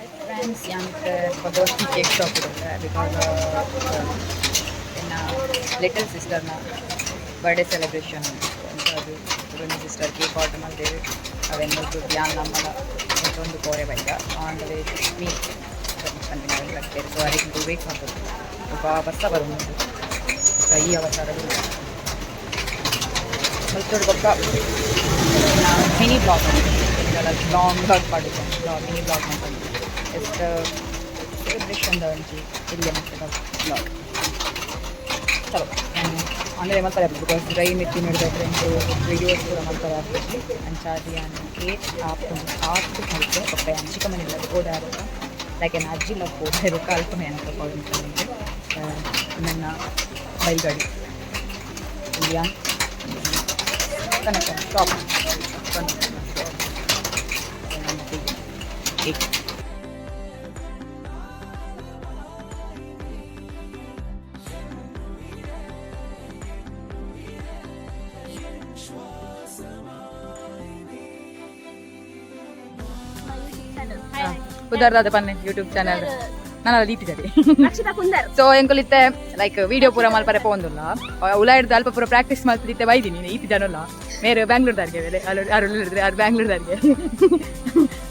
Friends yang pagod cake shop because little sister na birthday celebration ಅದು ನನ್ನ sister cake order ಮಾಡಿದ್ದೇವೆ ಅವೆನ್ನೊಂದು ಧ್ಯಾನ ನಮ್ಮಲ್ಲ ಮತ್ತೊಂದು ಕೋರೆ ಬೈಕ ಆಮೇಲೆ ಮೀ ಕಂಟಿನ್ಯೂ ಕಟ್ತೇವೆ ಸೊ ಅದಕ್ಕೆ ವೇಟ್ ಮಾಡ್ಬೋದು ಸ್ವಲ್ಪ ಬಸ್ಸ ಬರೋದು ಈ ಅವಸರಗಳು ಮತ್ತೊಂದು ಪಕ್ಕ ಮಿನಿ ಬ್ಲಾಗ್ ಇದೆಲ್ಲ ಲಾಂಗ್ ಬ್ಲಾಗ್ ಮಾಡಿದ್ದೆ ಮಿನಿ ಬ್ಲಾಗ್ ಮಾಡ್ಕೊಂಡು ಎಷ್ಟು ಸೆಲೆಬ್ರೇಷನ್ ಒಂಜಿ ಇಲ್ಲಿಯ ಮಕ್ಕಳ ಬ್ಲಾಗ್ ಚಲೋ ಆಮೇಲೆ ಮಾಡ್ತಾರೆ ಬಿಕಾಸ್ ಡ್ರೈ ಮಿತ್ತಿ ನೋಡಿದ್ರೆ ಫ್ರೆಂಡ್ಸು ವೀಡಿಯೋಸ್ ಕೂಡ ಮಾಡ್ತಾರೆ ಆಗ್ತದೆ ಅಂಚಾದಿ ಏಟ್ ಆಪ್ಕೊಂಡು ಆಪ್ತು ಮಾಡಿದ್ರೆ ಪಪ್ಪ ಚಿಕ್ಕಮ್ಮನಿಲ್ಲ ಓದಾರ ಲೈಕ್ ಏನು ಅಜ್ಜಿಲ್ಲ ಹೋದ ಕಾಲ್ಪನೆ ಅಂತ ಕಾಲೇಜ್ ನನ್ನ ಬೈಗಾಡಿ ಇಂಡಿಯಾ ಕನೆಕ್ಷನ್ ಶಾಪ್ ಕೇಕ್ ಕುದರ್ದಾದ ಪನ್ನೆ ಯೂಟ್ಯೂಬ್ ಚಾನಲ್ ನಾನು ದೀಪಿದ್ದಾರೆ ಸೊ ಎಂಕೊಲಿತ್ತೆ ಲೈಕ್ ವಿಡಿಯೋ ಪೂರ ಮಲ್ಪರೆ ಪೋಂದುಲ್ಲ ಉಲ ಹಿಡ್ದು ಅಲ್ಪ ಪೂರ ಪ್ರಾಕ್ಟೀಸ್ ಮಾಡ್ತಿದ್ದೆ ಬೈದಿನಿ ಈತಿ ಜನಲ್ಲ ಮೇರೆ ಬ್ಯಾಂಗ್ಳೂರ್ದಾರಿಗೆ ಬೇರೆ ಯಾರು ಹೇಳಿದ್ರೆ ಯಾರು ಬ್ಯಾಂಗ್ಳೂರ್ದಾರಿಗೆ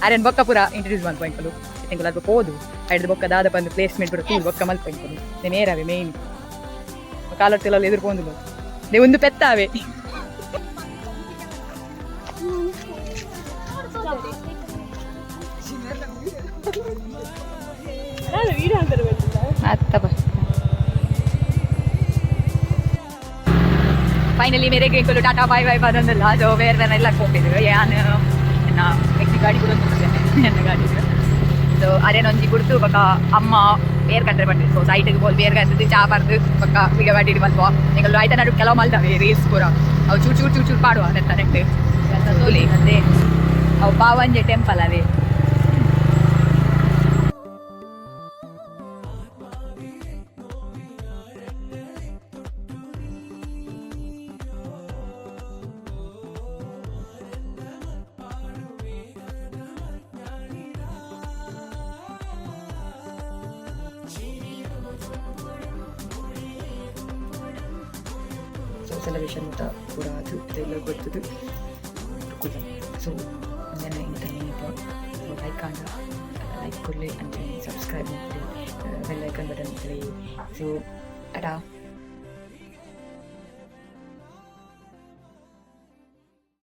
ಅರೇನು ಬೊಕ್ಕ ಪೂರ ಇಂಟ್ರಡ್ಯೂಸ್ ಮಾಡ್ಕೊ ಎಂಕಲು ಎಂಕಲು ಅಲ್ಪ ಹೋದು ಹಿಡ್ದು ಬೊಕ್ಕ ದಾದ ಬಂದು ಪ್ಲೇಸ್ಮೆಂಟ್ ಪೂರ ತೂರು ಬೊಕ್ಕ ಮಲ್ಪ ಎಂಕಲು ನೇರವೇ ಮೇಯ್ನ್ ಕಾಲರ್ತಿಲ್ಲ ಎದುರ್ಕೊಂದು ದೇ ಒಂದು ಪೆತ್ತಾವೆ ಫೈನಲಿ ಮೇರೆಗೆ ಇಂಕಲು ಟಾಟಾ ಬಾಯ್ ಬಾಯ್ ಬಂದಲ್ಲ ಸೊ ಬೇರೆ ಎಲ್ಲ ಹೋಗ್ತಿದ್ರು ನಾನು ವ್ಯಕ್ತಿ ಗಾಡಿ ಕೂಡ ನನ್ನ ಗಾಡಿ ಸೊ ಅದೇನೊಂದು ಕುಡ್ತು ಬಕ್ಕ ಅಮ್ಮ ಬೇರೆ ಕಂಡ್ರೆ ಬಂದಿದ್ದು ಸೊ ಸೈಟಿಗೆ ಹೋಗಿ ಬೇರೆ ಕಂಡ್ದು ಚಾ ಬರ್ದು ಬಕ್ಕ ಈಗ ಬಾಡಿ ಬಂದ್ವ ನಿಂಗಲ್ಲು ಆಯ್ತಾ ನಡು ಕೆಲವು ಮಲ್ದಾವೆ ರೀಲ್ಸ್ ಪೂರ ಅವು ಚೂರು ಚೂರು ಚೂರು ಚೂರು ಪಾಡುವ ನೆತ್ತ ನೆಟ್ಟು ಸೋಲಿ ಅದೇ ಅವು ಪಾವಂಜೆ ಟೆಂಪಲ್ ಅವೇ ಸೆಲೆಬ್ರೇಷನ್ ಅಂತ ಕೂಡ ಅದು ಇದೆಲ್ಲ ಗೊತ್ತದು ಸೊ ನೆನ್ನೆ ಇಂತಾನೆ ಸೊ ಲೈಕ್ ಆಂಡ ಲೈಕ್ ಕೊಡಲಿ ಅಂತ ಸಬ್ಸ್ಕ್ರೈಬ್ ಮಾಡಿ ಬೆಲ್ ಐಕನ್ ಬಟನ್ ಅಂತೇಳಿ ಸೊ ಟಾಟಾ.